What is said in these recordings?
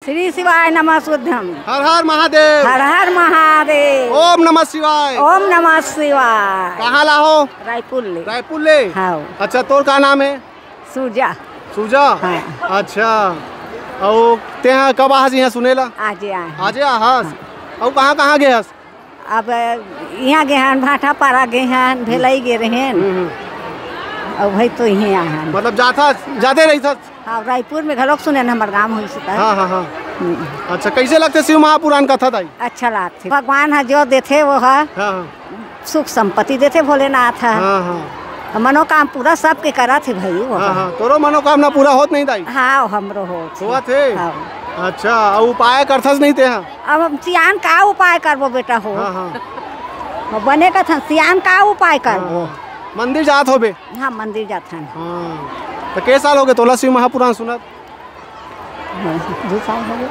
श्री शिवाय नमः शुद्धम। हर हर महादेव। हर हर महादेव। ओम नमः शिवाय। ओम नमः शिवाय। कहाँ ला हो? रायपुर ले। रायपुर ले। हाँ। अच्छा तोर का नाम है? सूजा। सूजा। हाँ। अच्छा और ते कब आहस यहाँ सुनेला? आजे आए। आजे आहस। और कहाँ गए हस? अब यहाँ गए हैं, भाटा पारा गए हैं, भेलई गए रहे और भाई तो यहीं आए हैं। मतलब जाते रही था? हाँ रायपुर में घलोक सुने न हमारे गाँव हुई सकता है। हाँ हाँ हाँ। अच्छा कैसे लगते शिव महापुराण कथा दाई? अच्छा लगते। भगवान है जो देते वो है। हाँ। सुख संपत्ति देते भोलेनाथ है। हाँ हाँ। मनोकाम पूरा सबके करा थे भाई वो। हाँ हाँ। तोरो मनोकामना पूरा होत नहीं दाई? हाँ हमरो हो। हुआ थे? हाँ। अच्छा और उपाय करथस नहीं थे? हाँ। अब हम सियान का उपाय करबो बेटा हो। हाँ हाँ। बने का था सियान का उपाय करबो। मंदिर जात हो बे? हाँ मंदिर जात हैं। हाँ। तो के साल हो गए तोला शिव महापुराण सुनत? 2 साल हो गए।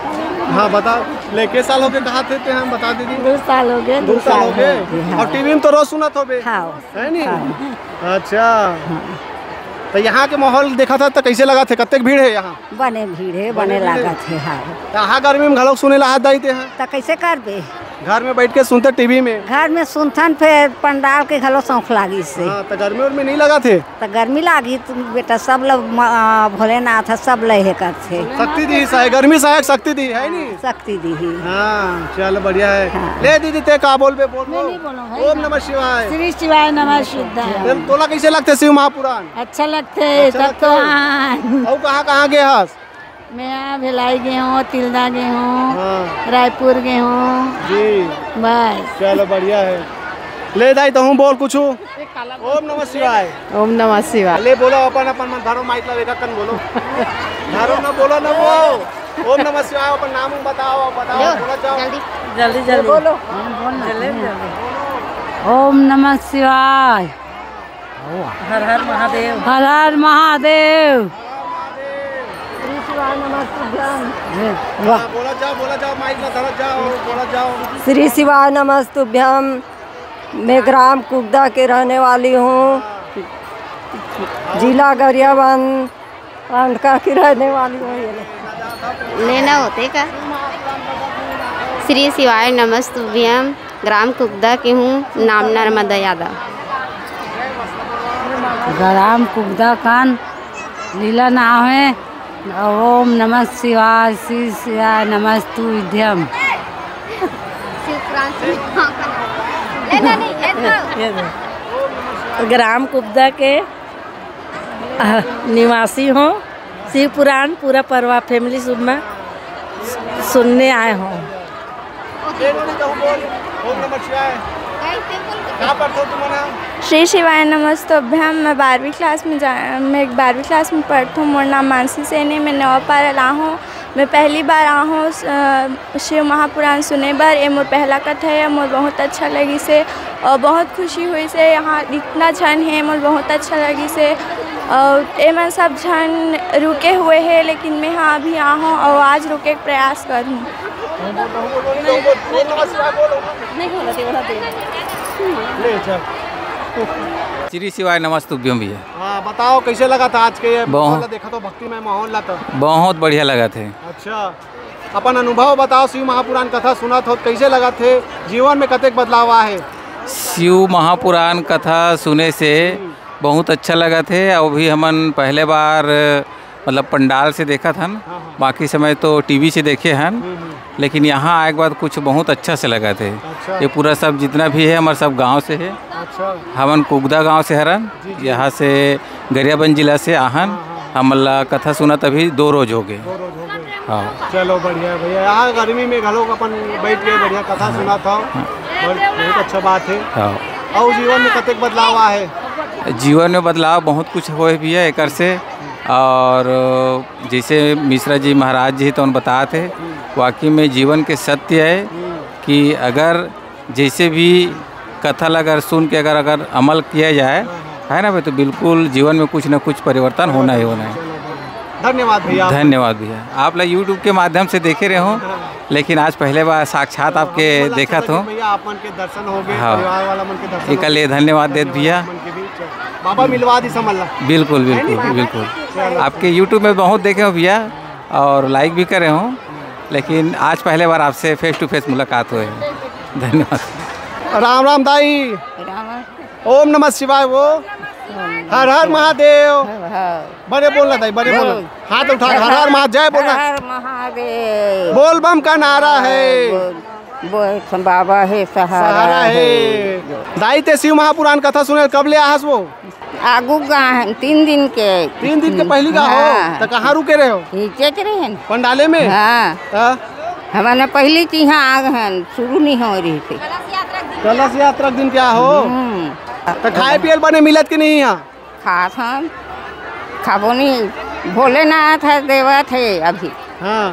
हाँ बता ले के साल हो गए कहाँ थे हम बता दीदी। 2 साल हो गए। 2 साल हो गए। और टीवी में तो रोज सुनत हो बे? हाँ। है नहीं? अच्छा तो यहाँ के माहौल देखा था तो कैसे लगा थे? कत्ते भीड़ है यहाँ? बने भीड़ है बने लागत है। हाँ यहाँ गर्मी में घलोक सुने ला हाथ दाई थे? तो कैसे करबे? घर में बैठ के सुनते टीवी में? घर में सुनथन फिर पंडाल के घलो शौक लागी से। हाँ, तो गर्मी में नहीं लगा थे? तो गर्मी लागी तो बेटा सब लोग भोलेनाथ सब लहे करते। शक्ति दी सहाय गर्मी सहायक शक्ति दी है नहीं? शक्ति दी ही। हाँ चल बढ़िया है। हाँ। ले दीदी ते का बोल बे बोल। नहीं बोलो भाई। ओम नमः शिवाय। श्री शिवाय नमः शुद्धाय। तोला कैसे लगते शिव महापुराण? अच्छा लगते तब तो। और कहाँ गए हस? मैं भिलाई गए हूँ, तिलदा गए हूँ, हाँ। रायपुर गए हूँ जी बस। चलो बढ़िया है। ले दाई तो हूँ बोल कुछ। ओम नमः शिवाय। ओम नमः शिवाय। ले बोलो अपन धरो माइक लगा कन बोलो। धरो ना बोलो ना वो। ओम नमः शिवाय अपन नाम बताओ बोला जाओ। जल्दी बोलो। ओम नमः शिवाय। हर हर महादेव। हर हर महादेव। बोला जाओ माइक में धरो जाओ बोला जाओ। श्री शिवाय नमस्तुभ्यम। मैं ग्राम कुगदा के रहने वाली हूँ, जिला गरियाबंद पांडका की रहने वाली हूँ। लेना होते का? श्री शिवाय नमस्तुभ्यम। ग्राम कुगदा की हूँ, नाम नर्मदा यादव। ग्राम कुगदा कान लीला नाम है। ओम नमः शिवाय। श्री शिवाय नमस्तुभ्यम। ग्राम कुगदा के निवासी हूँ। शिव पुराण पूरा परिवार फैमिली सब में सुनने आए हूँ। श्री शिवाय नमस्तुभ्यम। मैं 12वीं क्लास में पढ़ती हूँ। मोर नाम मानसी सैनी। मैं 9 पार ला हूँ। मैं पहली बार आ हूँ शिव महापुराण सुने बार। ये मोर पहला कथा है। मोर बहुत अच्छा लगी से और बहुत खुशी हुई से। यहाँ इतना जन है मोर बहुत अच्छा लगी से। और एमन सब जन रुके हुए हैं लेकिन मैं यहाँ अभी आ हूँ और आज रुके के प्रयास करूँ। श्री शिवाय नमस्तुभ्यम भी है। हाँ बताओ कैसे लगा था आज के ये बहुत देखा तो भक्ति में माहौल ला था? बहुत बढ़िया लगा थे। अच्छा अपन अनुभव बताओ शिव महापुराण कथा सुना था कैसे लगा थे? जीवन में कतेक बदलाव आए? शिव महापुराण कथा सुने से बहुत अच्छा लगा थे। और भी हमन पहले बार मतलब पंडाल से देखा था न, बाकी समय तो टीवी से देखे हैं, लेकिन यहाँ आए के बाद कुछ बहुत अच्छा से लगा थे। अच्छा। ये पूरा सब जितना भी है हमारे सब गांव से है। अच्छा। हमन कुगदा गांव से हरन, यहाँ से गरियाबंद जिला से आहन। हमला कथा सुना तभी 2 रोज हो गए। हाँ चलो बढ़िया है भैया। यहाँ गर्मी में घलोक अपन बैठ के बढ़िया कथा सुना था। बहुत अच्छा बात है। हाँ। और जीवन में कतेक बदलाव आए? जीवन में बदलाव बहुत कुछ हुए भी है एक से। और जैसे मिश्रा जी महाराज जी तो बताए थे, वाकई में जीवन के सत्य है कि अगर जैसे भी कथा अगर सुन के अगर अमल किया जाए है ना भाई, तो बिल्कुल जीवन में कुछ ना कुछ परिवर्तन होना ही होना है। धन्यवाद भैया। धन्यवाद भैया। आप लोग यूट्यूब के माध्यम से देखे रहे हो, लेकिन आज पहले बार साक्षात आपके देखा तो भैया आप मन के दर्शन हो गए। हाँ। परिवार वाला मन के दर्शन एक लिए धन्यवाद देत भैया। बाबा मिलवा दी समल्ला। बिल्कुल बिल्कुल बिल्कुल। आपके यूट्यूब में बहुत देखे हो भैया और लाइक भी करे हो, लेकिन आज पहले बार आपसे फेस टू फेस मुलाकात हुई है। धन्यवाद। राम राम दाई। ओम नमः शिवाय। वो हर हर महादेव। बड़े बोलना दाई, बड़े बोलना, हाथ उठा, हर हर महादेव बोलना। हर महादेव बोल बम का नारा है, बोल बाबा है सहारा है। दाई ते शिव महापुराण कथा सुने कब ले आहस वो? आगू गा 3 दिन के 3 दिन के पहली का हो तो कहाँ रुके रहे हो? नीचे के रहे पंडाले में। हाँ हमारे पहली चीज यहाँ आ गए, शुरू नहीं हो रही थी। कलश यात्रा दिन क्या हो तो खाए पियल बने मिलत की नहीं? यहाँ खास हम खाबो नहीं, भोलेनाथ है देवा थे अभी। हाँ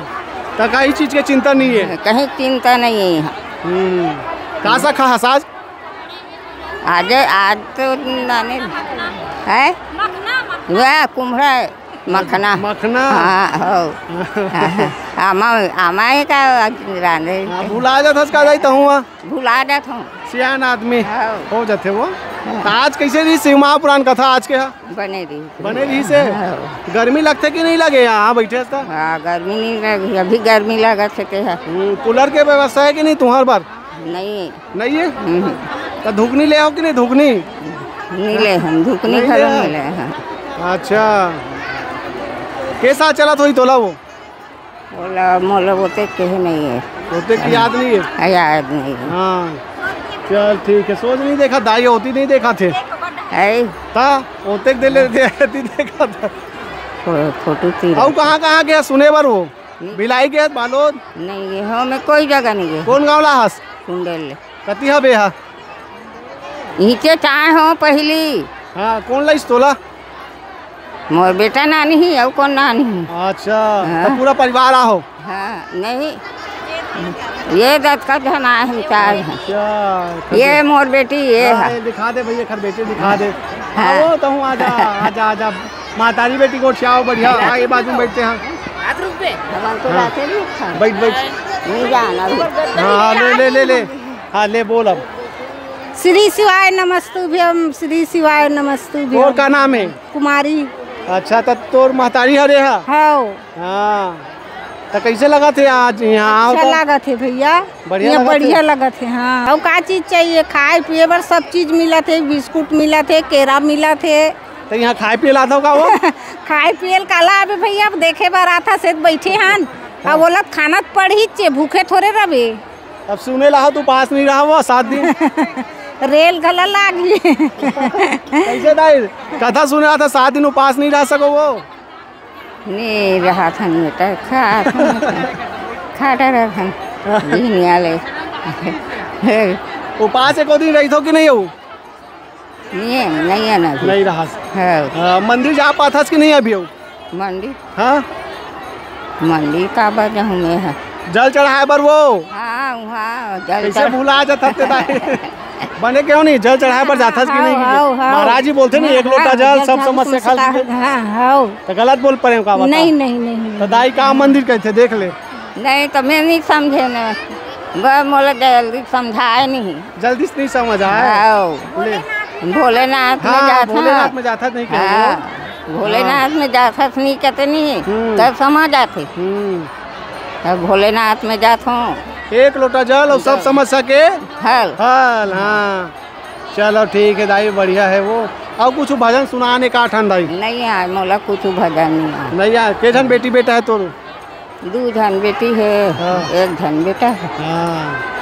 तो कई चीज के चिंता नहीं है, कहीं चिंता नहीं है यहाँ। कहाँ सा खा आज? आज तो नाने है वह कुम्हरा मखना मखना। हाँ हो आमा का रांधे भुला जात का जाई तो भुला जात हूँ, सियान आदमी हो जाते वो। तो आज कैसे रही शिव महापुराण कथा आज के? बने रही से गर्मी लगते कि नहीं लगे यहाँ बैठे? हाँ गर्मी नहीं लगी, अभी गर्मी लगा सके है। कूलर के व्यवस्था है कि नहीं तुम्हारे बार? नहीं है। तो धुकनी ले आओ कि नहीं? धुकनी नहीं ले, हम धुकनी खड़ो नहीं ले। अच्छा कैसा चला थोड़ी तोला वो? बोला मोला बोते कहे नहीं है, होते की याद नहीं है? याद नहीं है। हाँ चल ठीक है। सोच नहीं देखा दाई होती नहीं देखा थे ता होते दे लेते देखा था फोटो थी। और कहाँ गया सुने बार वो? बिलाई गया बालोद नहीं गए हो, मैं कोई जगह नहीं गए। कौन गाँव ला हस? कुंडल कती हा बेहा नीचे चाहे हो पहली। हाँ कौन लाइस तोला? मोर बेटा नानी ही और कौन नानी? अच्छा तो पूरा परिवार आओ? हाँ नहीं ये दस का जना हम चार हैं। ये मोर बेटी ये है। दिखा दे भैया खर बेटी दिखा दे। आओ तो हूँ आजा आजा आजा मातारी बेटी को छाओ बढ़िया। आगे बाजू में बैठते हैं। बैठ बैठ नहीं जाना। हाँ ले हाँ ले बोल अब। श्री शिवाय नमस्तुभ्यम, श्री शिवाय नमस्तुभ्यम। और का नाम है? कुमारी। अच्छा तो तोर महतारी हरे है? हाँ तो कैसे लगा थे आज यहाँ? अच्छा लगा थे भैया, बढ़िया लगा थे। हाँ और का चीज चाहिए? खाए पिए बर सब चीज मिला थे, बिस्कुट मिला थे, केरा मिला थे। तो यहाँ खाए पिए ला था का वो? खाए पिए काला अबे भैया देखे बार आता से बैठे हन अब बोला खाना पड़ी चे भूखे थोड़े रहे। अब सुने ला तू पास नहीं रहा वो 7 दिन रेल गला लागी। कैसे दाई कथा सुने रहा था 7 दिन उपास नहीं रह सको वो? नहीं रहा था बेटा, खाता रहा था। उपास एक दिन रही थो कि नहीं? हो नहीं है ना नहीं रहा। मंदिर जा पाता कि नहीं अभी? मंदिर हाँ मंदिर का बजा हूँ मैं है जल चढ़ाए बर वो। हाँ वहाँ जल कैसे भूला जाता बने क्यों नहीं जल चढ़ाए पर जाता कि नहीं? महाराज जी बोलते नहीं 1 लोटा जल सब समस्या खाली। तो गलत बोल पड़े का? नहीं तो दाई का मंदिर कहते देख ले। नहीं तो मैं नहीं समझे ना, बस मोला जल्दी समझाए नहीं, जल्दी से नहीं समझ आए। भोलेनाथ में जाता नहीं क्या? भोलेनाथ में जाता नहीं कहते नहीं तब समझ आते। तब भोलेनाथ में जाता हूँ 1 लोटा जल और सब समस्या के हल। हाँ चलो ठीक है दाई बढ़िया है वो। और कुछ भजन सुनाने का ठंडाई? नहीं है मोला कुछ भजन नहीं है। के जन बेटी बेटा है तोर? 2 जन बेटी है। 1 जन बेटा है। हाँ